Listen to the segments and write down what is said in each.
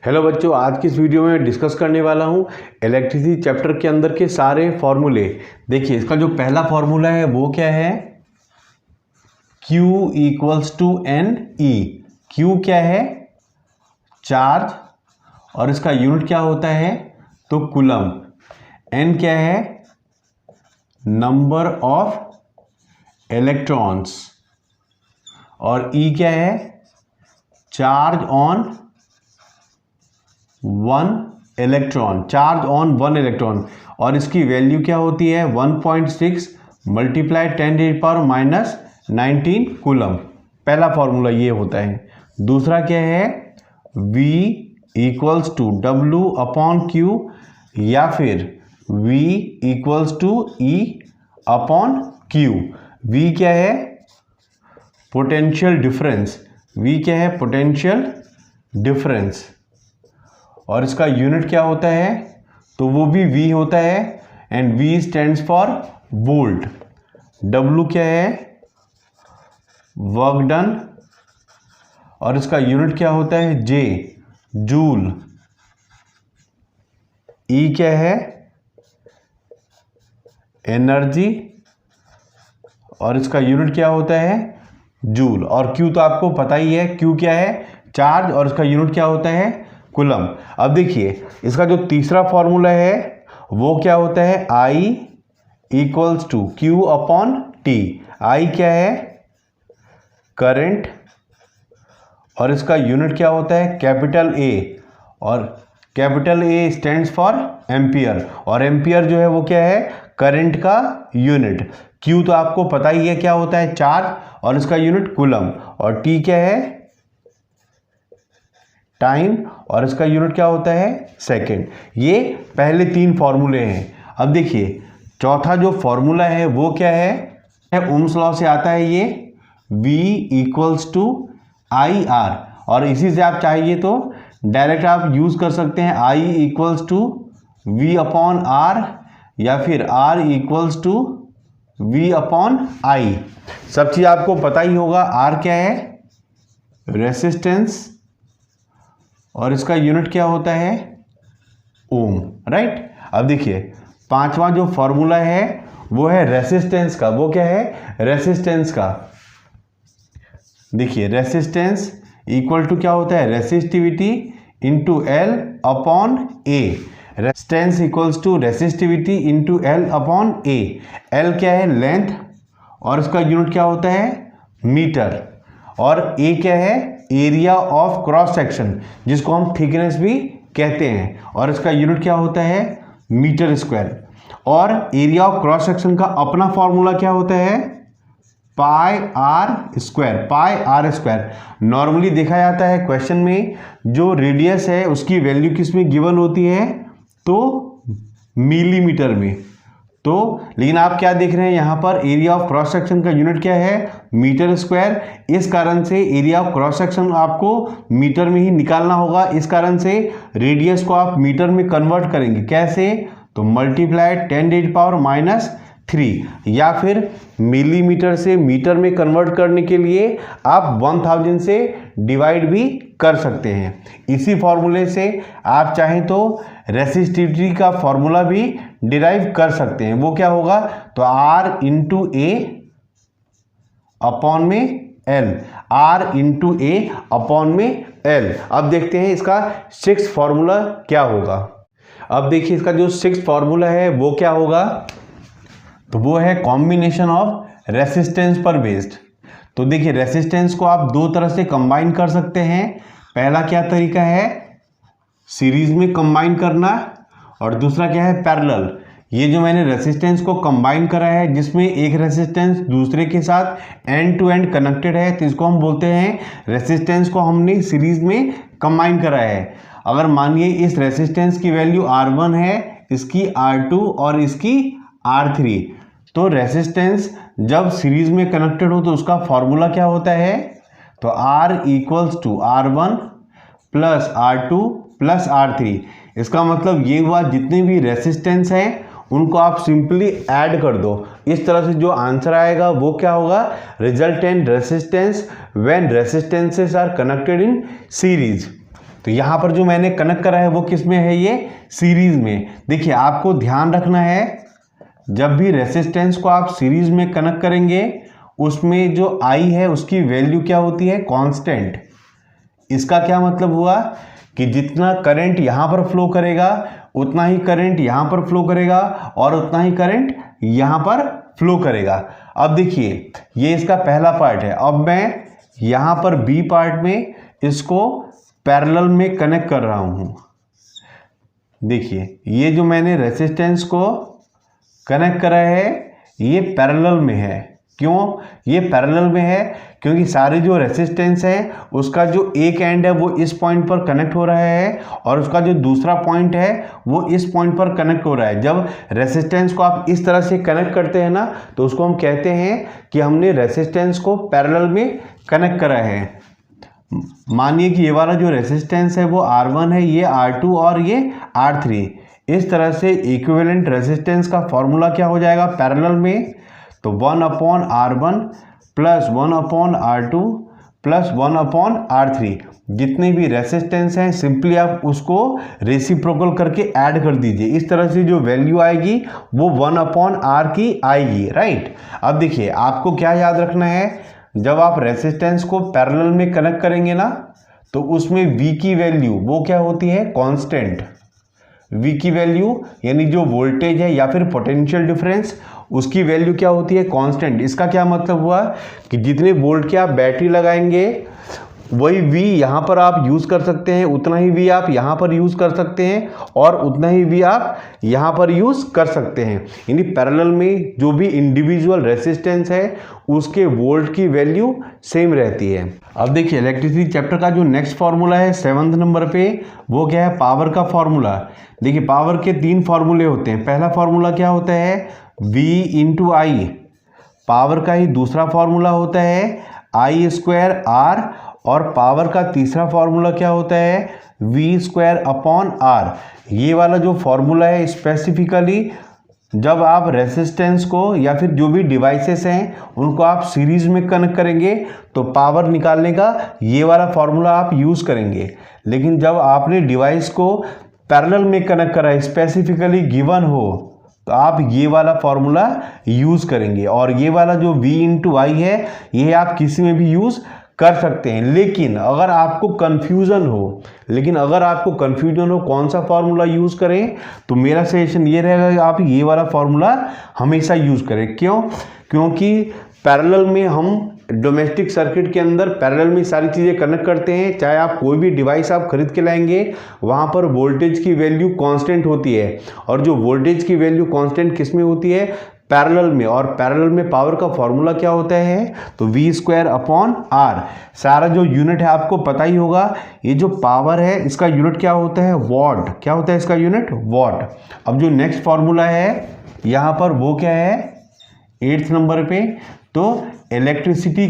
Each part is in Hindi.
हेलो बच्चों, आज की इस वीडियो में डिस्कस करने वाला हूँ इलेक्ट्रिसिटी चैप्टर के अंदर के सारे फॉर्मूले। देखिए, इसका जो पहला फॉर्मूला है वो क्या है, Q equals to n e. Q क्या है, चार्ज, और इसका यूनिट क्या होता है तो कूलम। N क्या है, नंबर ऑफ इलेक्ट्रॉन्स, और E क्या है, charge on one electron, charge on one electron. और इसकी वैल्यू क्या होती है 1.6 मल्टीप्लाई 10⁻⁻19 कूलम। पहला फॉर्मूला ये होता है। दूसरा क्या है, V equals to W upon Q, या फिर V equals to E upon Q। V क्या है, पोटेंशियल डिफरेंस। V क्या है, पोटेंशियल डिफरेंस, और इसका यूनिट क्या होता है तो वो भी V होता है, and V stands for volt. W क्या है, वर्क डन, और इसका यूनिट क्या होता है J, जूल। E क्या है, एनर्जी, और इसका यूनिट क्या होता है जूल। और Q तो आपको पता ही है, Q क्या है, चार्ज, और इसका यूनिट क्या होता है कूलम। अब देखिए, इसका जो तीसरा फॉर्मूला है वो क्या होता है, I equals to Q upon T। I क्या है, करंट, और इसका यूनिट क्या होता है कैपिटल A, और capital A stands for ampere, और एम्पियर जो है वो क्या है, करंट का यूनिट। Q तो आपको पता ही है क्या होता है, चार्ज, और इसका यूनिट कूलम। और T क्या है, टाइम, और इसका यूनिट क्या होता है सेकंड। ये पहले तीन फॉर्मूले हैं। अब देखिए, चौथा जो फॉर्मूला है वो क्या है, ओम्स लॉ से आता है ये, V equals to I R, और इसी से आप चाहिए तो डायरेक्ट आप यूज कर सकते हैं I equals to V upon R, या फिर R equals to V upon I. सब चीज आपको पता ही होगा। R क्या है, रेसिस्टेंस, और इसका यूनिट क्या होता है ओम, राइट। अब देखिए, पांचवा जो फॉर्मूला है वो है रेसिस्टेंस का। वो क्या है, रेसिस्टेंस का। देखिए, रेसिस्टेंस इक्वल टू क्या होता है, resistivity into L upon A। Resistance equals to resistivity into L upon A। L क्या है, लेंथ, और इसका यूनिट क्या होता है मीटर, और A क्या है, एरिया ऑफ क्रॉस सेक्शन, जिसको हम थिकनेस भी कहते हैं, और इसका यूनिट क्या होता है मीटर स्क्वायर। और एरिया ऑफ क्रॉस सेक्शन का अपना फॉर्मूला क्या होता है, pi r square. Pi r square normally देखा जाता है क्वेश्चन में, जो रेडियस है उसकी वैल्यू किस में गिवन होती है तो मिलीमीटर में। तो लेकिन आप क्या देख रहे हैं यहाँ पर, एरिया ऑफ क्रॉस सेक्शन का यूनिट क्या है मीटर स्क्वायर। इस कारण से एरिया ऑफ क्रॉस सेक्शन आपको मीटर में ही निकालना होगा। इस कारण से रेडियस को आप मीटर में कन्वर्ट करेंगे, कैसे तो मल्टीप्लाई 10⁻⁻3, या फिर मिलीमीटर से मीटर में कन्वर्ट करने के लिए आप 1000 से डिवाइड भी कर सकते हैं। इसी फॉर्मूले से आप चाहें तो रेसिस्टिविटी का फॉर्मूला भी डिराइव कर सकते हैं। वो क्या होगा तो R इंटू ए अपॉन में L, R इंटू ए अपॉन में L। अब देखते हैं इसका सिक्स्थ फॉर्मूला क्या होगा। अब देखिए, इसका जो सिक्स्थ फॉर्मूला है वो क्या होगा, तो वो है कॉम्बिनेशन ऑफ रेसिस्टेंस पर बेस्ड। तो देखिए, रेसिस्टेंस को आप दो तरह से कंबाइन कर सकते हैं। पहला क्या तरीका है, सीरीज में कंबाइन करना, और दूसरा क्या है पैरेलल। ये जो मैंने रेसिस्टेंस को कंबाइन करा है, जिसमें एक रेसिस्टेंस दूसरे के साथ एंड टू एंड कनेक्टेड है, तो इसको हम बोलते हैं रेसिस्टेंस को हमने सीरीज में कंबाइन करा है। अगर मानिए इस रेसिस्टेंस की वैल्यू R1 है, इसकी R2 और इसकी R3, तो रेसिस्टेंस जब सीरीज में कनेक्टेड हो तो उसका फॉर्मूला क्या होता है, तो R equals to R1 plus R2 plus R3। इसका मतलब ये हुआ, जितने भी रेसिस्टेंस हैं उनको आप सिंपली ऐड कर दो। इस तरह से जो आंसर आएगा वो क्या होगा, resultant resistance when resistances are connected in series. तो यहाँ पर जो मैंने कनेक्ट करा है वो किस में है, ये सीरीज में। देखिए आपको ध्यान रखना है, जब भी रेसिस्टेंस को आप सीरीज में कनेक्ट करेंगे उसमें जो आई है उसकी वैल्यू क्या होती है, कांस्टेंट। इसका क्या मतलब हुआ कि जितना करंट यहाँ पर फ्लो करेगा उतना ही करंट यहाँ पर फ्लो करेगा और उतना ही करंट यहाँ पर फ्लो करेगा। अब देखिए ये इसका पहला पार्ट है। अब मैं यहाँ पर बी पार्ट में इसको पैरेलल में कनेक्ट कर रहा हूँ। देखिए ये जो मैंने रेसिस्टेंस को कनेक्ट करा है ये पैरेलल में है। क्यों ये पैरेलल में है, क्योंकि सारे जो रेसिस्टेंस है उसका जो एक एंड है वो इस पॉइंट पर कनेक्ट हो रहा है और उसका जो दूसरा पॉइंट है वो इस पॉइंट पर कनेक्ट हो रहा है। जब रेसिस्टेंस को आप इस तरह से कनेक्ट करते हैं ना तो उसको हम कहते हैं कि हमने रेसिस्टेंस को पैरेलल में कनेक्ट करा है। मानिए कि ये वाला जो रेसिस्टेंस है वो R1 है, ये R2 और ये R3। इस तरह से इक्विवेलेंट रेसिस्टेंस का फॉर्मूला क्या हो जाएगा पैरेलल में, तो 1/R1 plus 1/R2 plus 1/R3। जितने भी रेसिस्टेंस हैं सिंपली आप उसको रेसिप्रोकल करके ऐड कर दीजिए। इस तरह से जो वैल्यू आएगी वो 1/R की आएगी, राइट। अब देखिए आपको क्या याद रखना है, जब आप रेसिस्टेंस को पैरेलल में कनेक्ट करेंगे ना तो उसमें V की वैल्यू वो क्या होती है, कांस्टेंट। V की वैल्यू यानी जो वोल्टेज है या फिर पोटेंशियल डिफरेंस उसकी वैल्यू क्या होती है, कांस्टेंट। इसका क्या मतलब हुआ कि जितने वोल्ट के आप बैटरी लगाएंगे वही V यहाँ पर आप यूज़ कर सकते हैं, उतना ही V आप यहाँ पर यूज़ कर सकते हैं और उतना ही V आप यहाँ पर यूज़ कर सकते हैं। यानी पैरेलल में जो भी इंडिविजुअल रेसिस्टेंस है उसके वोल्ट की वैल्यू सेम रहती है। अब देखिए इलेक्ट्रिसिटी चैप्टर का जो नेक्स्ट फार्मूला है 7th नंबर पे, वो क्या है, पावर का फार्मूला। देखिए पावर के 3 फार्मूले होते हैं। पहला फार्मूला क्या होता है, V इंटू आई। पावर का ही दूसरा फार्मूला होता है I² R और पावर का तीसरा फार्मूला क्या होता है, V²/R। ये वाला जो फार्मूला है स्पेसिफिकली जब आप रेसिस्टेंस को या फिर जो भी डिवाइसेस हैं उनको आप सीरीज में कनेक्ट करेंगे तो पावर निकालने का ये वाला फार्मूला आप यूज़ करेंगे। लेकिन जब आपने डिवाइस को पैरेलल में कनेक्ट करा है, स्पेसिफिकली गिवन हो, तो आप ये वाला फार्मूला यूज़ करेंगे। और ये वाला जो V इंटू आई है ये आप किसी में भी यूज़ कर सकते हैं। लेकिन अगर आपको कन्फ्यूज़न हो कौन सा फार्मूला यूज़ करें, तो मेरा सजेशन ये रहेगा कि आप ये वाला फार्मूला हमेशा यूज़ करें। क्यों, क्योंकि पैरेलल में हम डोमेस्टिक सर्किट के अंदर पैरेलल में सारी चीज़ें कनेक्ट करते हैं। चाहे आप कोई भी डिवाइस आप खरीद के लाएंगे वहाँ पर वोल्टेज की वैल्यू कांस्टेंट होती है, और जो वोल्टेज की वैल्यू कांस्टेंट किस में होती है, पैरेलल में। और पैरेलल में पावर का फॉर्मूला क्या होता है, तो V²/R। सारा जो यूनिट है आपको पता ही होगा। ये जो पावर है इसका यूनिट क्या होता है, वॉट। क्या होता है इसका यूनिट, वॉट। अब जो नेक्स्ट फॉर्मूला है यहाँ पर वो क्या है 8th नंबर पे, तो इलेक्ट्रिसिटी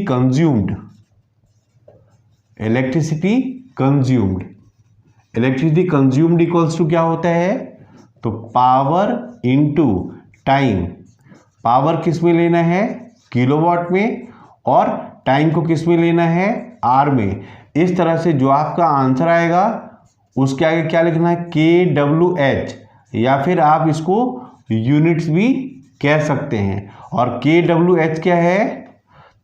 कंज्यूम्ड इक्वल्स टू क्या होता है, तो पावर इनटू टाइम। पावर किस में लेना है, किलोवाट में, और टाइम को किस में लेना है, आर में। इस तरह से जो आपका आंसर आएगा उसके आगे क्या लिखना है, kWh, या फिर आप इसको यूनिट्स भी कह सकते हैं। और kWh क्या है,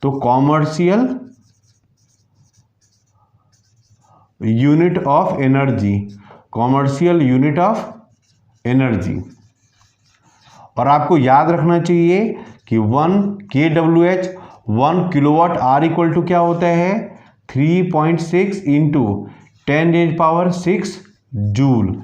तो कॉमर्शियल यूनिट ऑफ एनर्जी। और आपको याद रखना चाहिए कि 1 kWh 1 kilowatt are equal to क्या होता है, 3.6 इंटू 10⁻⁶ जूल।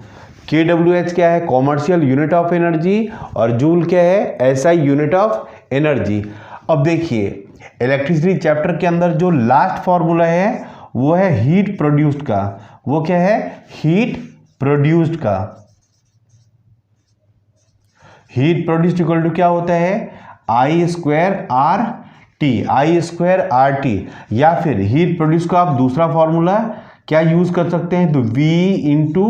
kWh क्या है, कॉमर्शियल यूनिट ऑफ एनर्जी, और जूल क्या है, एसआई यूनिट ऑफ एनर्जी। अब देखिए इलेक्ट्रिसिटी चैप्टर के अंदर जो लास्ट फॉर्मूला है वो है हीट प्रोड्यूस्ड का। वो क्या है, हीट प्रोड्यूस्ड का। हीट प्रोड्यूस्ड इक्वल टू क्या होता है, I²RT। या फिर हीट प्रोड्यूस का आप दूसरा फॉर्मूला क्या यूज कर सकते हैं, तो V इंटू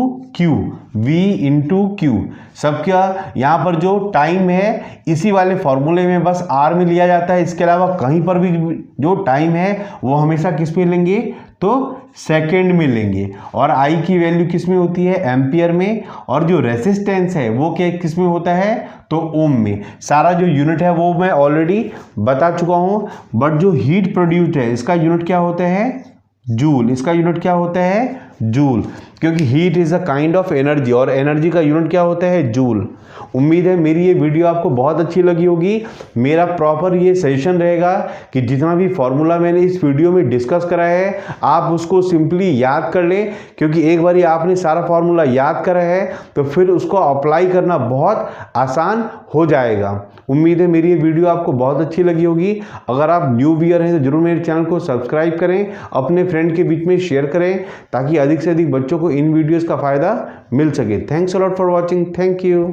क्यू। सब क्या यहाँ पर जो टाइम है इसी वाले फॉर्मूले में बस R में लिया जाता है। इसके अलावा कहीं पर भी जो टाइम है वो हमेशा किस में लेंगे, तो सेकेंड में लेंगे। और आई की वैल्यू किस में होती है, एम्पियर में। और जो रेसिस्टेंस है वो क्या किस में होता है, तो ओम में। सारा जो यूनिट है वो मैं ऑलरेडी बता चुका हूँ। बट जो हीट प्रोड्यूस्ड है इसका यूनिट क्या होता है, जूल। इसका यूनिट क्या होता है, जूल, क्योंकि heat is a kind of energy और एनर्जी का यूनिट क्या होता है, जूल। उम्मीद है मेरी ये वीडियो आपको बहुत अच्छी लगी होगी। मेरा प्रॉपर ये सजेशन रहेगा कि जितना भी फॉर्मूला मैंने इस वीडियो में डिस्कस करा है आप उसको सिंपली याद कर लें, क्योंकि एक बार आपने सारा फॉर्मूला याद करा है तो फिर उसको अप्लाई करना बहुत आसान हो जाएगा। उम्मीद है मेरी ये वीडियो आपको बहुत अच्छी लगी होगी। अगर आप न्यू व्यूअर हैं तो जरूर मेरे चैनल को सब्सक्राइब करें, अपने फ्रेंड के बीच में शेयर करें ताकि अधिक से अधिक बच्चों को इन वीडियोस का फ़ायदा मिल सके। Thanks a lot for watching. Thank you.